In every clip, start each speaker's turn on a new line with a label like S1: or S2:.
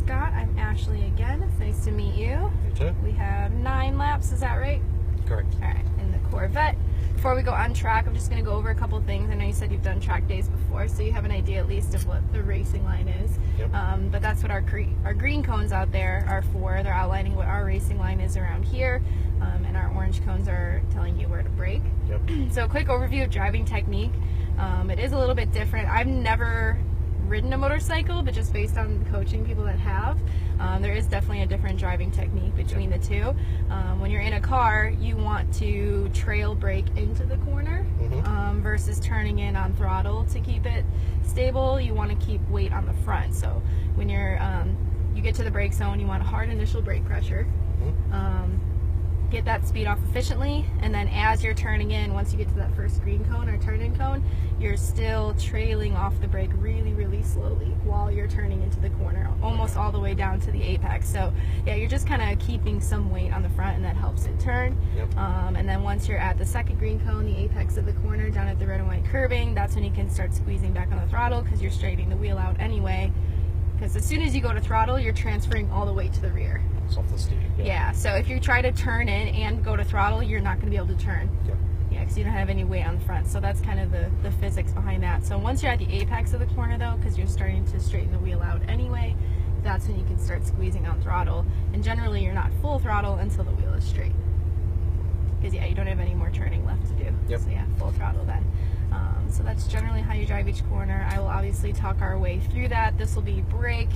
S1: Scott. I'm Ashley again. It's nice to meet you.
S2: You too.
S1: We have 9 laps, is that right?
S2: Correct.
S1: All right, in the Corvette. Before we go on track, I'm just going to go over a couple things. I know you said you've done track days before, so you have an idea at least of what the racing line is.
S2: Yep.
S1: But that's what our green cones out there are for. They're outlining what our racing line is around here, and our orange cones are telling you where to brake.
S2: Yep.
S1: So a quick overview of driving technique. It is a little bit different. I've never ridden a motorcycle, but just based on coaching people that have, there is definitely a different driving technique between the two. When you're in a car, you want to trail brake into the corner versus turning in on throttle to keep it stable. You want to keep weight on the front. So when you're you get to the brake zone, you want a hard initial brake pressure. Get that speed off efficiently, and then as you're turning in, once you get to that first green cone or turn-in cone, you're still trailing off the brake really slowly while you're turning into the corner, almost all the way down to the apex. So yeah, you're just kind of keeping some weight on the front, and that helps it turn.
S2: Yep.
S1: And then once you're at the second green cone, the apex of the corner, down at the red and white curbing, that's when you can start squeezing back on the throttle, because you're straightening the wheel out anyway. Because as soon as you go to throttle, you're transferring all the weight to the rear.
S2: It's off the steer.
S1: Yeah, so if you try to turn in and go to throttle, you're not going to be able to turn.
S2: Yep.
S1: Yeah, because you don't have any weight on the front. So that's kind of the physics behind that. So once you're at the apex of the corner, though, because you're starting to straighten the wheel out anyway, that's when you can start squeezing on throttle. And generally, you're not full throttle until the wheel is straight. Because, yeah, you don't have any more turning left to do.
S2: Yep.
S1: So, yeah, full throttle then. So that's generally how you drive each corner. I will obviously talk our way through that. This will be brake,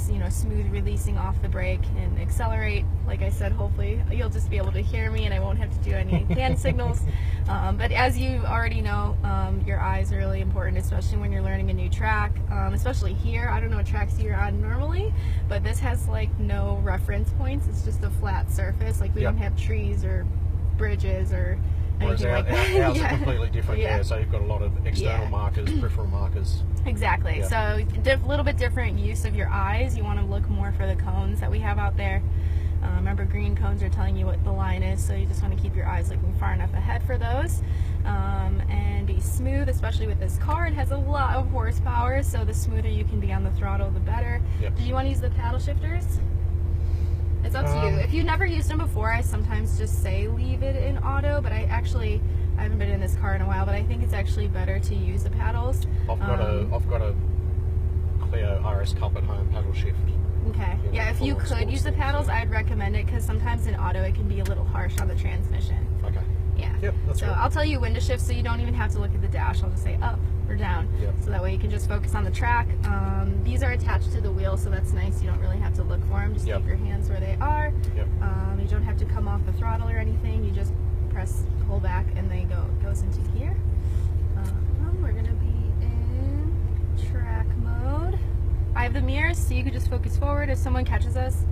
S1: you know, smooth releasing off the brake, and accelerate. Like I said, hopefully you'll just be able to hear me and I won't have to do any hand signals. But as you already know, your eyes are really important, especially when you're learning a new track, especially here. I don't know what tracks you're on normally, but this has like no reference points. It's just a flat surface. Like we don't have trees or bridges or
S2: whereas
S1: anything like that.
S2: ours are completely different. Yeah, so you've got a lot of external markers, peripheral markers.
S1: Exactly.
S2: Yeah.
S1: So a little bit different use of your eyes. You want to look more for the cones that we have out there. Remember, green cones are telling you what the line is, so you just want to keep your eyes looking far enough ahead for those. And be smooth, especially with this car. It has a lot of horsepower, so the smoother you can be on the throttle, the better.
S2: Yep.
S1: Did you want to use the paddle shifters? It's up to you. If you've never used them before, I sometimes just say leave it in auto, but I haven't been in this car in a while, but I think it's actually better to use the paddles.
S2: I've got a Clio RS Cup at home paddle shift.
S1: Okay. Yeah, if you could use the paddles, I'd recommend it, because sometimes in auto it can be a little harsh on the transmission.
S2: Okay.
S1: Yeah.
S2: Yep, that's
S1: so
S2: right.
S1: I'll tell you when to shift, so you don't even have to look at the dash. I'll just say up or down.
S2: Yep.
S1: So that way you can just focus on the track. These are attached to the wheel, so that's nice. You don't really have to look for them. Just keep your hands where they are.
S2: Yep.
S1: You don't have to come off the throttle or anything. You just press, pull back, and they goes into gear. We're gonna be in track mode. I have the mirrors, so you can just focus forward. If someone catches us,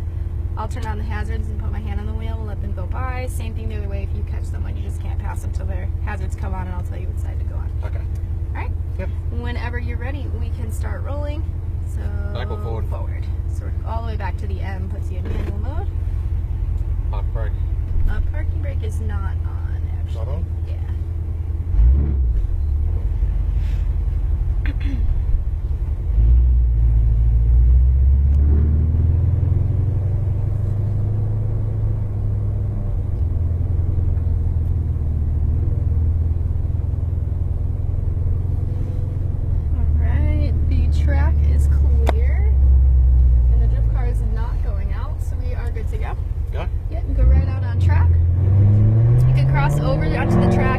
S1: I'll turn on the hazards and put my hand on the wheel. We'll let them go by. Same thing the other way. If you catch someone, you just can't pass them till their hazards come on, and I'll tell you what side to go on.
S2: Okay.
S1: All right.
S2: Yep.
S1: Whenever you're ready, we can start rolling. So
S2: Back or forward?
S1: Forward. So we're all the way back to the M. Puts you in manual mode.
S2: Park brake.
S1: Parking brake is not on, actually.
S2: Not on?
S1: Yeah. Alright, the track is clear. And the drift car is not going out, so we are good to go.
S2: Go.
S1: Yeah, and go right out on track. You can cross over onto the track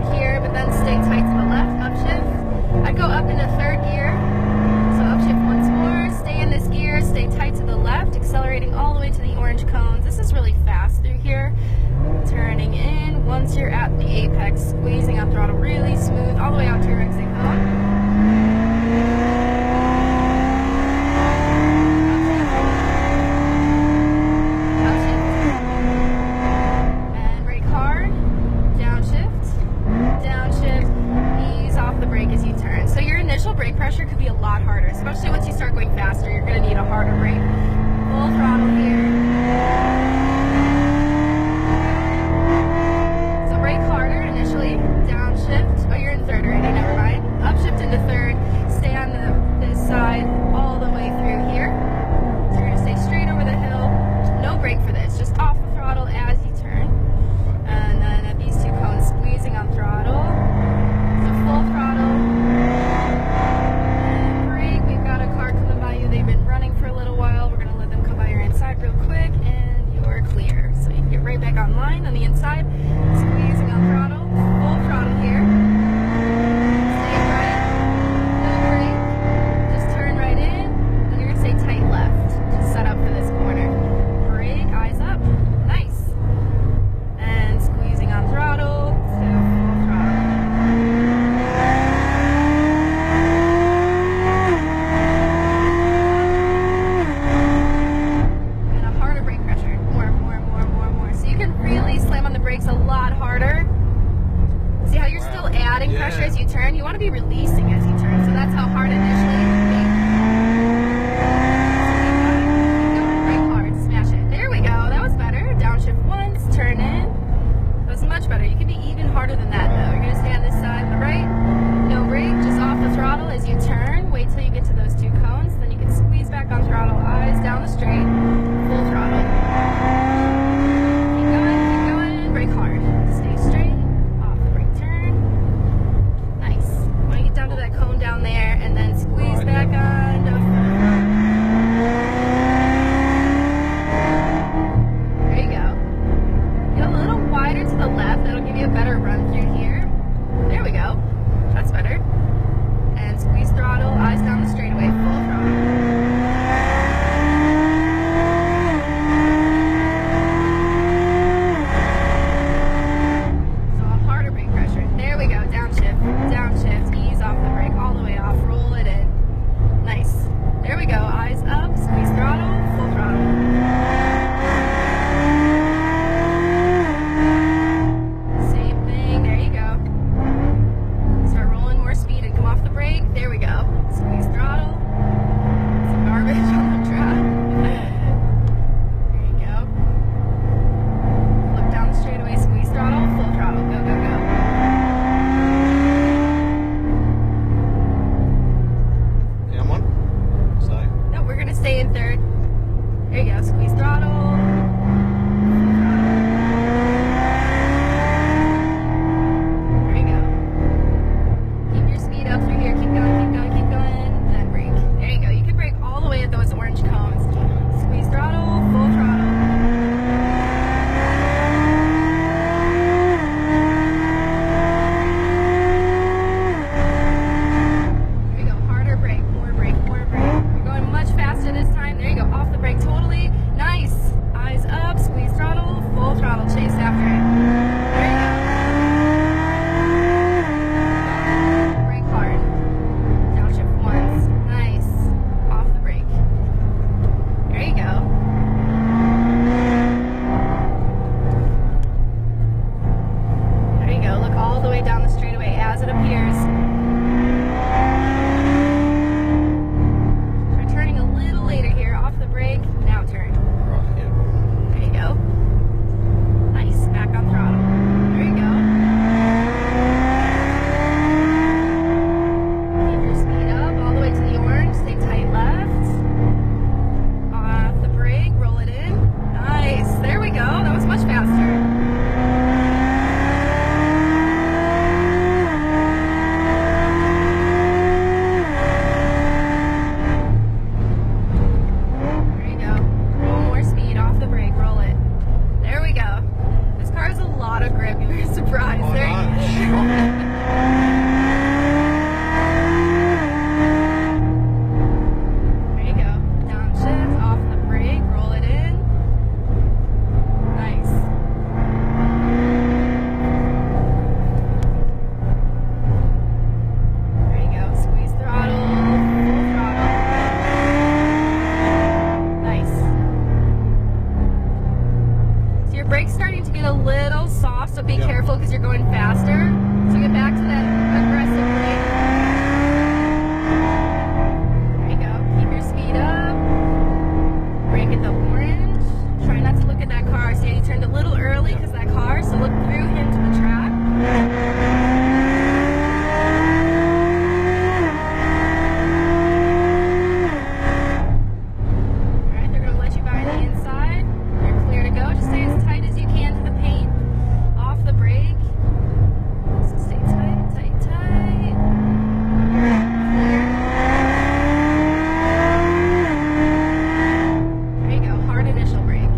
S1: There you go. Squeeze throttle. There you go. Keep your speed up through here. Keep going, keep going, keep going. Then brake. There you go. You can brake all the way at those orange cones. Squeeze throttle, full throttle. There you go. Harder brake, more brake, more brake. You're going much faster this time. There you go. Off the brake totally. Nice. Eyes up, squeeze throttle, full throttle. Chase after it. There you go. Brake hard. Downshift once. Nice. Off the brake. There you go. There you go. Look all the way down the straightaway as it appears. Try turning a little later here. Off the brake. Now turn.
S2: Right, yeah.
S1: There you go. Nice. Back on throttle. There you go. Keep your speed up all the way to the orange. Stay tight left. Off the brake. Roll it in. Nice. There we go. That was much faster. There you go. Roll more speed off the brake. Roll it. There we go. This car has a lot of grip. You were surprised.
S2: Oh,
S1: There you
S2: no, it's shocking.
S1: There you go. Downshift, off the brake, roll it in. Nice. There you go. Squeeze throttle, full throttle. Nice. So your brake's starting to get a little soft, so be
S2: Yeah.
S1: careful because you're going faster. So get back to that aggressive brake. There you go. Keep your speed up. Brake at the orange. Try not to look at that car. See, he turned a little early because that car, so look through him to the track. Alright, they're going to let you by the inside. You're clear to go. Just stay as tight as you can to the paint. Off the brake. So stay tight, tight, tight. Clear. There you go. Hard initial brake.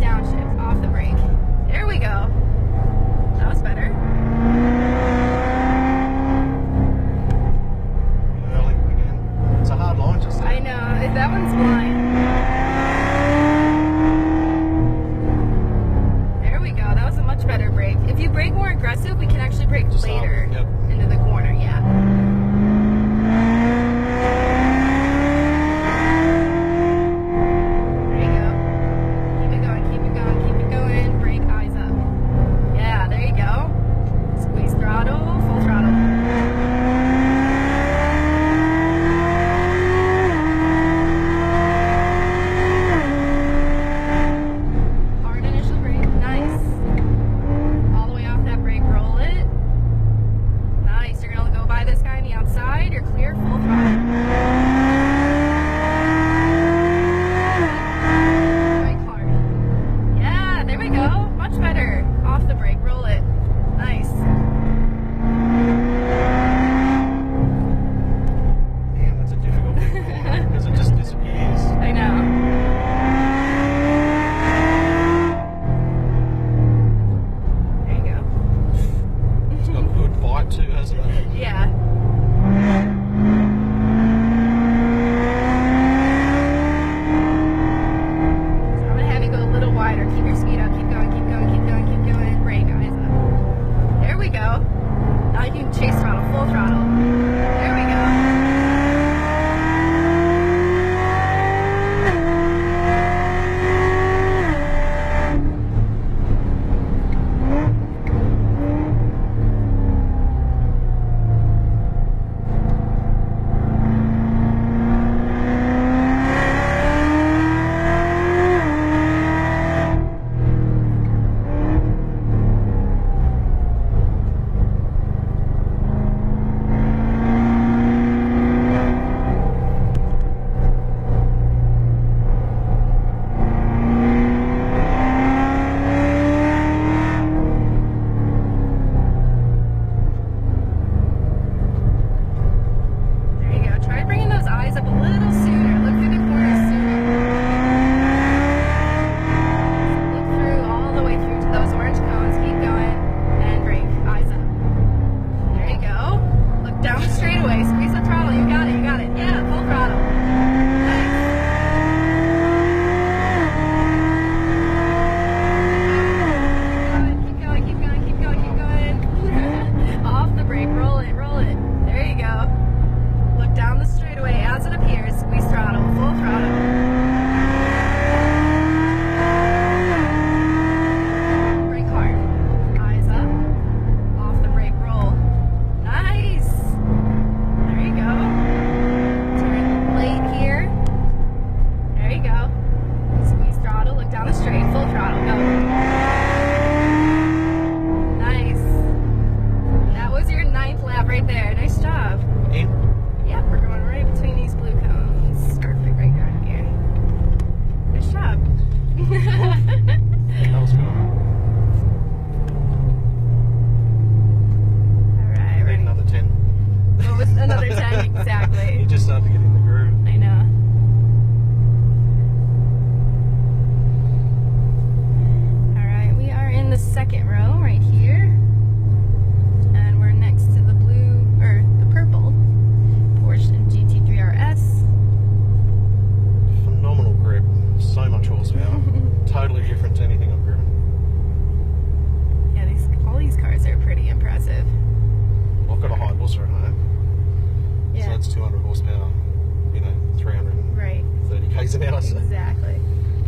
S1: Downshift. Off the brake. There we go. That was better.
S2: Early again. It's a hard line just there.
S1: I know. That one's blind.